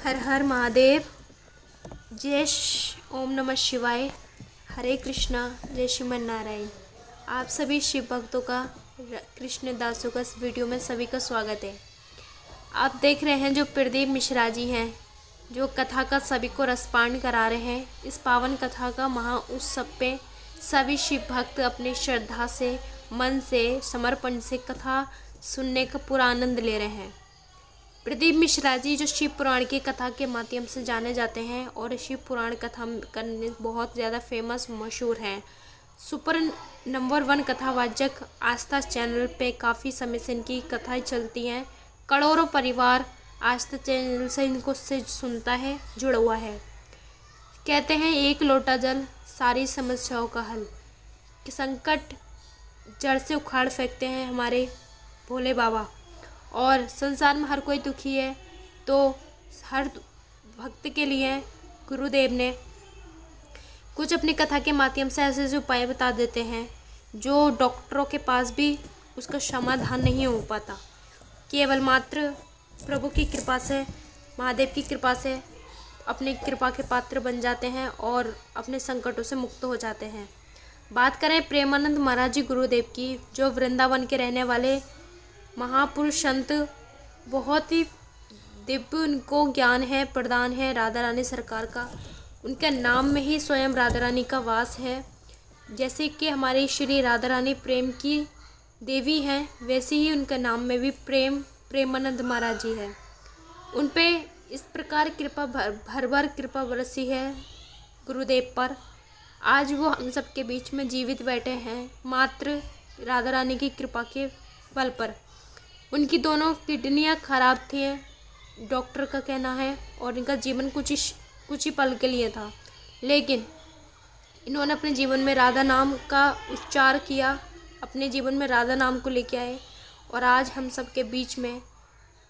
हर हर महादेव। ओम नमः शिवाय। हरे कृष्णा। जय श्रीमन नारायण। आप सभी शिव भक्तों का, कृष्ण दासों का इस वीडियो में सभी का स्वागत है। आप देख रहे हैं जो प्रदीप मिश्रा जी हैं, जो कथा का सभी को रसपान करा रहे हैं। इस पावन कथा का महा उत्सव पे सभी शिव भक्त अपनी श्रद्धा से, मन से, समर्पण से कथा सुनने का पूरा आनंद ले रहे हैं। प्रदीप मिश्रा जी जो शिव पुराण की कथा के माध्यम से जाने जाते हैं और शिव पुराण कथा करने बहुत ज़्यादा फेमस मशहूर हैं। सुपर नंबर 1 कथावाचक आस्था चैनल पे काफ़ी समय से इनकी कथाएं चलती हैं। करोड़ों परिवार आस्था चैनल से इनको से सुनता है, जुड़ा हुआ है। कहते हैं एक लोटा जल सारी समस्याओं का हल, कि संकट जड़ से उखाड़ फेंकते हैं हमारे भोले बाबा। और संसार में हर कोई दुखी है, तो हर भक्त के लिए गुरुदेव ने कुछ अपनी कथा के माध्यम से ऐसे ऐसे उपाय बता देते हैं जो डॉक्टरों के पास भी उसका समाधान नहीं हो पाता। केवल मात्र प्रभु की कृपा से, महादेव की कृपा से अपनी कृपा के पात्र बन जाते हैं और अपने संकटों से मुक्त हो जाते हैं। बात करें प्रेमानंद महाराज जी गुरुदेव की, जो वृंदावन के रहने वाले महापुरुष संत, बहुत ही दिव्य उनको ज्ञान है, प्रदान है राधा रानी सरकार का। उनके नाम में ही स्वयं राधा रानी का वास है। जैसे कि हमारी श्री राधा रानी प्रेम की देवी हैं, वैसे ही उनके नाम में भी प्रेमानंद महाराज जी है। उन पे इस प्रकार कृपा भर भर कृपा बरसी है गुरुदेव पर। आज वो हम सबके बीच में जीवित बैठे हैं मात्र राधा रानी की कृपा के बल पर। उनकी दोनों किडनियां खराब थी, डॉक्टर का कहना है, और इनका जीवन कुछ ही पल के लिए था। लेकिन इन्होंने अपने जीवन में राधा नाम का उच्चार किया, अपने जीवन में राधा नाम को लेके आए और आज हम सबके बीच में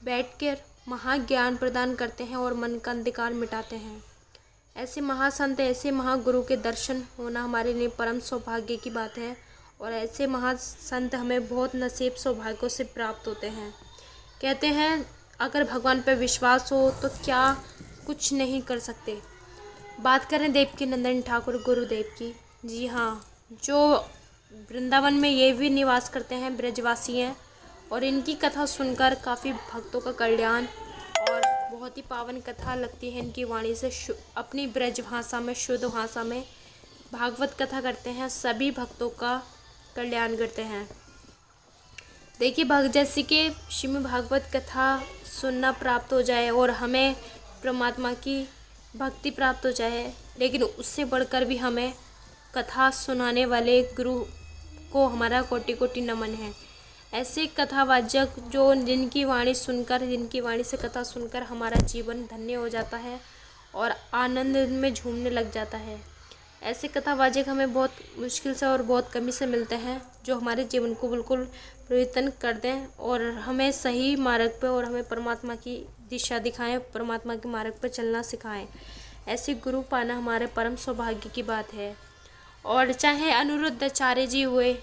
बैठकर महाज्ञान प्रदान करते हैं और मन का अंधकार मिटाते हैं। ऐसे महासंत, ऐसे महागुरु के दर्शन होना हमारे लिए परम सौभाग्य की बात है और ऐसे महासंत हमें बहुत नसीब सौभाग्यों से प्राप्त होते हैं। कहते हैं अगर भगवान पर विश्वास हो तो क्या कुछ नहीं कर सकते। बात करें देवकी नंदन ठाकुर गुरुदेव की, जी हाँ, जो वृंदावन में ये भी निवास करते हैं, ब्रजवासी हैं, और इनकी कथा सुनकर काफ़ी भक्तों का कल्याण और बहुत ही पावन कथा लगती है। इनकी वाणी से अपनी ब्रज भाषा में, शुद्ध भाषा में भागवत कथा करते हैं, सभी भक्तों का कल्याण करते हैं। देखिए, भक्त जैसे कि श्रीमद् भागवत कथा सुनना प्राप्त हो जाए और हमें परमात्मा की भक्ति प्राप्त हो जाए, लेकिन उससे बढ़कर भी हमें कथा सुनाने वाले गुरु को हमारा कोटि कोटि नमन है। ऐसे कथावाचक जो जिनकी वाणी सुनकर, जिनकी वाणी से कथा सुनकर हमारा जीवन धन्य हो जाता है और आनंद में झूमने लग जाता है। ऐसे कथावाचक हमें बहुत मुश्किल से और बहुत कमी से मिलते हैं, जो हमारे जीवन को बिल्कुल परिवर्तन कर दें और हमें सही मार्ग पे और हमें परमात्मा की दिशा दिखाएं, परमात्मा के मार्ग पर चलना सिखाएं। ऐसे गुरु पाना हमारे परम सौभाग्य की बात है। और चाहे अनिरुद्धाचार्य जी हुए,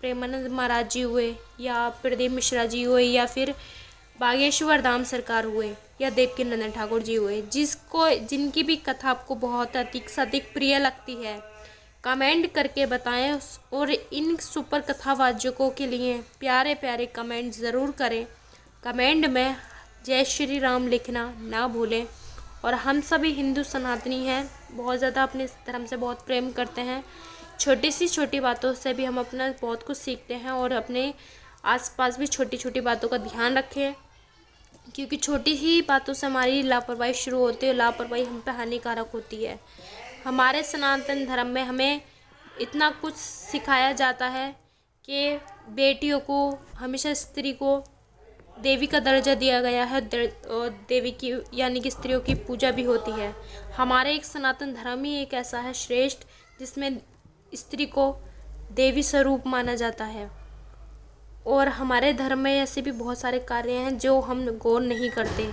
प्रेमानंद महाराज जी हुए, या प्रदीप मिश्रा जी हुए, या फिर बागेश्वर धाम सरकार हुए, या देवकी नंदन ठाकुर जी हुए, जिनकी भी कथा आपको बहुत अधिक से अधिक प्रिय लगती है, कमेंट करके बताएं। और इन सुपर कथावाचकों के लिए प्यारे प्यारे कमेंट ज़रूर करें। कमेंट में जय श्री राम लिखना ना भूलें। और हम सभी हिंदू सनातनी हैं, बहुत ज़्यादा अपने धर्म से बहुत प्रेम करते हैं। छोटी सी छोटी बातों से भी हम अपना बहुत कुछ सीखते हैं और अपने आसपास भी छोटी छोटी बातों का ध्यान रखें, क्योंकि छोटी ही बातों से हमारी लापरवाही शुरू होती है। लापरवाही हम पे हानिकारक होती है। हमारे सनातन धर्म में हमें इतना कुछ सिखाया जाता है कि बेटियों को हमेशा, स्त्री को देवी का दर्जा दिया गया है और देवी की यानी कि स्त्रियों की पूजा भी होती है। हमारे एक सनातन धर्म ही एक ऐसा है श्रेष्ठ, जिसमें स्त्री को देवी स्वरूप माना जाता है। और हमारे धर्म में ऐसे भी बहुत सारे कार्य हैं जो हम गौर नहीं करते।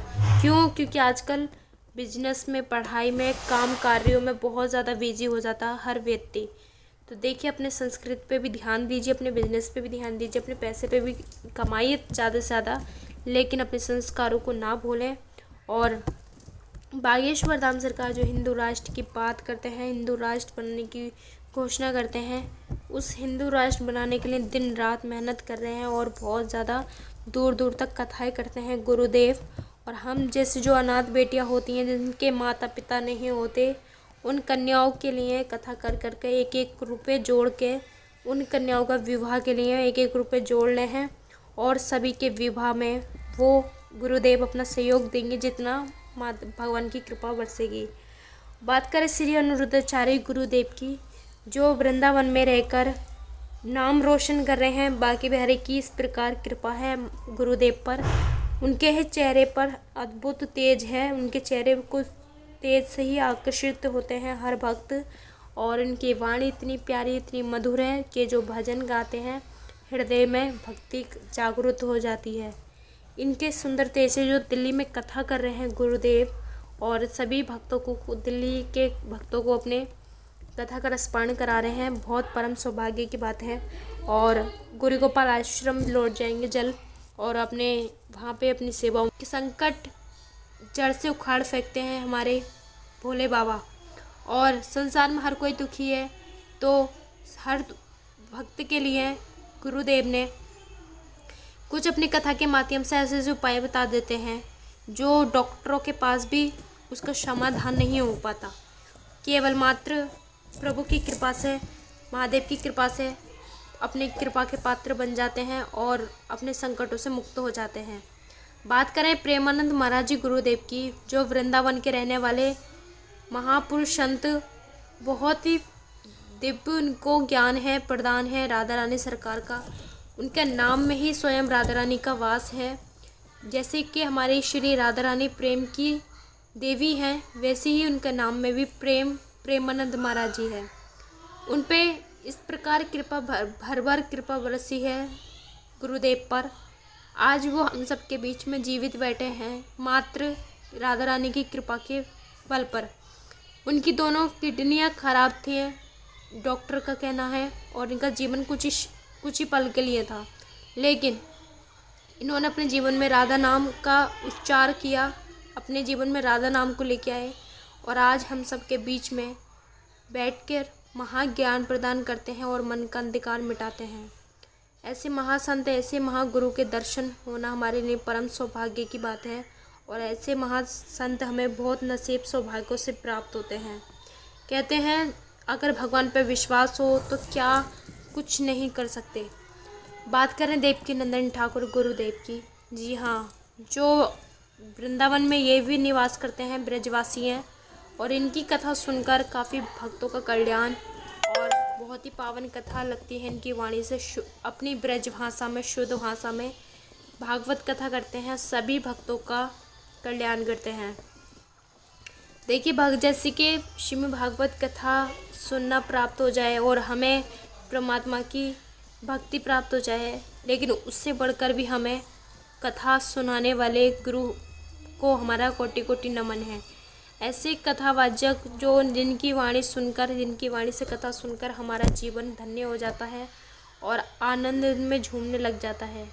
क्यों? क्योंकि आजकल बिजनेस में, पढ़ाई में, काम कार्यों में बहुत ज़्यादा बिजी हो जाता है हर व्यक्ति। तो देखिए, अपने संस्कृति पे भी ध्यान दीजिए, अपने बिजनेस पे भी ध्यान दीजिए, अपने पैसे पे भी कमाइए ज़्यादा से ज़्यादा, लेकिन अपने संस्कारों को ना भूलें। और बागेश्वर धाम सरकार जो हिंदू राष्ट्र की बात करते हैं, हिंदू राष्ट्र बनने की घोषणा करते हैं, उस हिंदू राष्ट्र बनाने के लिए दिन रात मेहनत कर रहे हैं और बहुत ज़्यादा दूर दूर तक कथाएं करते हैं गुरुदेव। और हम जैसे जो अनाथ बेटियां होती हैं, जिनके माता पिता नहीं होते, उन कन्याओं के लिए कथा कर करके एक एक रुपये जोड़ के उन कन्याओं का विवाह के लिए एक एक रुपये जोड़ रहे हैं और सभी के विवाह में वो गुरुदेव अपना सहयोग देंगे जितना भगवान की कृपा बरसेगी। बात करें श्री अनिरुद्धाचार्य गुरुदेव की, जो वृंदावन में रहकर नाम रोशन कर रहे हैं। बाकी बिहारी की इस प्रकार कृपा है गुरुदेव पर, उनके ही चेहरे पर अद्भुत तेज है, उनके चेहरे को तेज से ही आकर्षित होते हैं हर भक्त। और इनकी वाणी इतनी प्यारी, इतनी मधुर है कि जो भजन गाते हैं हृदय में भक्ति जागृत हो जाती है। इनके सुंदर तेज से जो दिल्ली में कथा कर रहे हैं गुरुदेव, और सभी भक्तों को, दिल्ली के भक्तों को अपने कथा का रसपान करा रहे हैं, बहुत परम सौभाग्य की बात है। और गुरु गोपाल आश्रम लौट जाएंगे जल्द और अपने वहाँ पे अपनी सेवाओं के संकट जड़ से उखाड़ फेंकते हैं हमारे भोले बाबा। और संसार में हर कोई दुखी है, तो हर भक्त के लिए गुरुदेव ने कुछ अपनी कथा के माध्यम से ऐसे ऐसे उपाय बता देते हैं जो डॉक्टरों के पास भी उसका समाधान नहीं हो पाता। केवल मात्र प्रभु की कृपा से, महादेव की कृपा से अपनी कृपा के पात्र बन जाते हैं और अपने संकटों से मुक्त हो जाते हैं। बात करें प्रेमानंद महाराज जी गुरुदेव की, जो वृंदावन के रहने वाले महापुरुष संत, बहुत ही दिव्य उनको ज्ञान है, प्रदान है राधा रानी सरकार का। उनके नाम में ही स्वयं राधा रानी का वास है। जैसे कि हमारी श्री राधा रानी प्रेम की देवी हैं, वैसे ही उनके नाम में भी प्रेमानंद महाराज जी है। उन पे इस प्रकार कृपा भर भर कृपा बरसी है गुरुदेव पर। आज वो हम सबके बीच में जीवित बैठे हैं मात्र राधा रानी की कृपा के बल पर। उनकी दोनों किडनियां खराब थी, डॉक्टर का कहना है, और इनका जीवन कुछ ही पल के लिए था, लेकिन इन्होंने अपने जीवन में राधा नाम का उच्चार किया, अपने जीवन में राधा नाम को लेके आए और आज हम सबके बीच में बैठकर महाज्ञान प्रदान करते हैं और मन का अंधकार मिटाते हैं। ऐसे महासंत, ऐसे महागुरु के दर्शन होना हमारे लिए परम सौभाग्य की बात है और ऐसे महासंत हमें बहुत नसीब सौभाग्यों से प्राप्त होते हैं। कहते हैं अगर भगवान पर विश्वास हो तो क्या कुछ नहीं कर सकते। बात करें देवकी नंदन ठाकुर गुरुदेव की, जी हाँ, जो वृंदावन में ये भी निवास करते हैं, ब्रजवासी हैं, और इनकी कथा सुनकर काफ़ी भक्तों का कल्याण और बहुत ही पावन कथा लगती है। इनकी वाणी से अपनी ब्रज भाषा में, शुद्ध भाषा में भागवत कथा करते हैं, सभी भक्तों का कल्याण करते हैं। देखिए, भक्त जैसे कि श्रीमद् भागवत कथा सुनना प्राप्त हो जाए और हमें परमात्मा की भक्ति प्राप्त हो जाए, लेकिन उससे बढ़कर भी हमें कथा सुनाने वाले गुरु को हमारा कोटि कोटि नमन है। ऐसे कथावाचक जिनकी वाणी सुनकर, जिनकी वाणी से कथा सुनकर हमारा जीवन धन्य हो जाता है और आनंद में झूमने लग जाता है।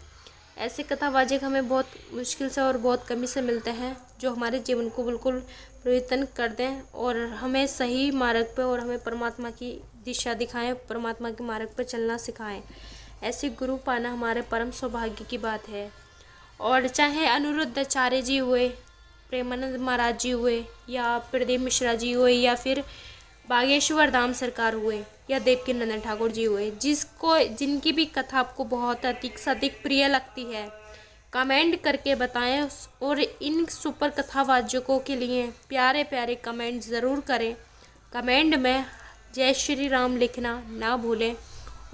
ऐसे कथावाचक हमें बहुत मुश्किल से और बहुत कमी से मिलते हैं, जो हमारे जीवन को बिल्कुल परिवर्तन कर दें और हमें सही मार्ग पर और हमें परमात्मा की दिशा दिखाएं, परमात्मा के मार्ग पर चलना सिखाएं। ऐसे गुरु पाना हमारे परम सौभाग्य की बात है। और चाहे अनिरुद्धाचार्य जी हुए, प्रेमानंद महाराज जी हुए, या प्रदीप मिश्रा जी हुए, या फिर बागेश्वर धाम सरकार हुए, या देवकी नंदन ठाकुर जी हुए, जिनकी भी कथा आपको बहुत अधिक से अधिक प्रिय लगती है, कमेंट करके बताएं। और इन सुपर कथावाचकों के लिए प्यारे प्यारे कमेंट ज़रूर करें। कमेंट में जय श्री राम लिखना ना भूलें।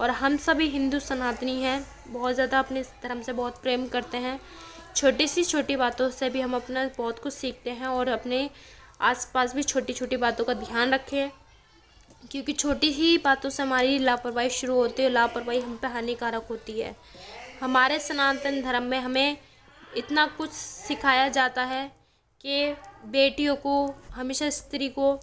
और हम सभी हिंदू सनातनी हैं, बहुत ज़्यादा अपने धर्म से बहुत प्रेम करते हैं। छोटी सी छोटी बातों से भी हम अपना बहुत कुछ सीखते हैं और अपने आसपास भी छोटी छोटी बातों का ध्यान रखें, क्योंकि छोटी ही बातों से हमारी लापरवाही शुरू होती है। लापरवाही हम पे हानिकारक होती है। हमारे सनातन धर्म में हमें इतना कुछ सिखाया जाता है कि बेटियों को, हमेशा स्त्री को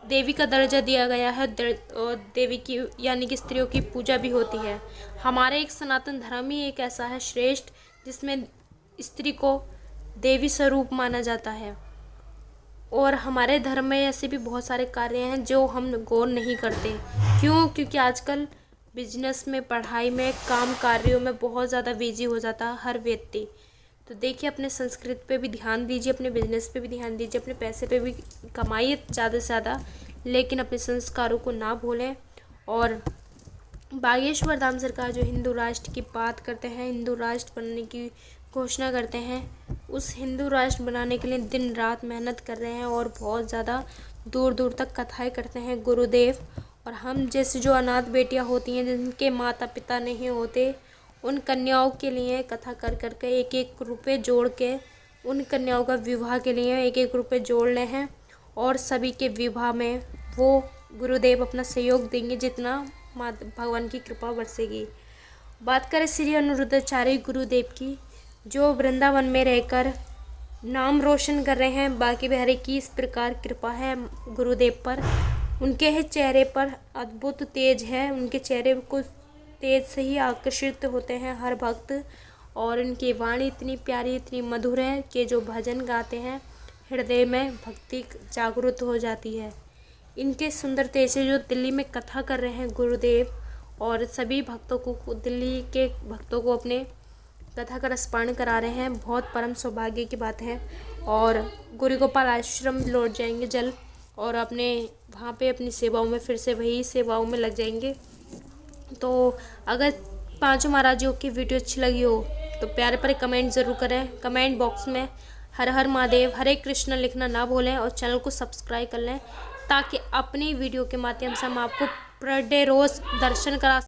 देवी का दर्जा दिया गया है, और देवी की यानी कि स्त्रियों की पूजा भी होती है। हमारे एक सनातन धर्म ही एक ऐसा है श्रेष्ठ, जिसमें स्त्री को देवी स्वरूप माना जाता है। और हमारे धर्म में ऐसे भी बहुत सारे कार्य हैं जो हम गौर नहीं करते। क्यों? क्योंकि आजकल बिजनेस में, पढ़ाई में, काम कार्यों में बहुत ज़्यादा बिजी हो जाता है हर व्यक्ति। तो देखिए, अपने संस्कृति पे भी ध्यान दीजिए, अपने बिजनेस पे भी ध्यान दीजिए, अपने पैसे पे भी कमाइए ज़्यादा से ज़्यादा, लेकिन अपने संस्कारों को ना भूलें। और बागेश्वर धाम सरकार जो हिंदू राष्ट्र की बात करते हैं, हिंदू राष्ट्र बनने की घोषणा करते हैं, उस हिंदू राष्ट्र बनाने के लिए दिन रात मेहनत कर रहे हैं और बहुत ज़्यादा दूर दूर तक कथाएं करते हैं गुरुदेव। और हम जैसे जो अनाथ बेटियां होती हैं, जिनके माता पिता नहीं होते, उन कन्याओं के लिए कथा कर कर के एक एक रुपये जोड़ के उन कन्याओं का विवाह के लिए एक एक रुपये जोड़ रहे हैं। और सभी के विवाह में वो गुरुदेव अपना सहयोग देंगे जितना भगवान की कृपा बरसेगी। बात करें श्री अनिरुद्धाचार्य गुरुदेव की, जो वृंदावन में रहकर नाम रोशन कर रहे हैं। बाकी बिहारी की इस प्रकार कृपा है गुरुदेव पर, उनके चेहरे पर अद्भुत तेज है, उनके चेहरे को तेज से ही आकर्षित होते हैं हर भक्त। और उनकी वाणी इतनी प्यारी, इतनी मधुर है कि जो भजन गाते हैं हृदय में भक्ति जागृत हो जाती है। इनके सुंदर तेज से जो दिल्ली में कथा कर रहे हैं गुरुदेव, और सभी भक्तों को, दिल्ली के भक्तों को अपने कथा का रसपान करा रहे हैं, बहुत परम सौभाग्य की बात है। और गुरु गोपाल आश्रम लौट जाएंगे जल्द, और अपने वहाँ पे अपनी सेवाओं में फिर से वही सेवाओं में लग जाएंगे। तो अगर पांचों महाराजों की वीडियो अच्छी लगी हो तो प्यारे प्यारे कमेंट ज़रूर करें। कमेंट बॉक्स में हर हर महादेव, हरे कृष्ण लिखना ना भूलें, और चैनल को सब्सक्राइब कर लें ताकि अपनी वीडियो के माध्यम से हम आपको पर डे रोज़ दर्शन करा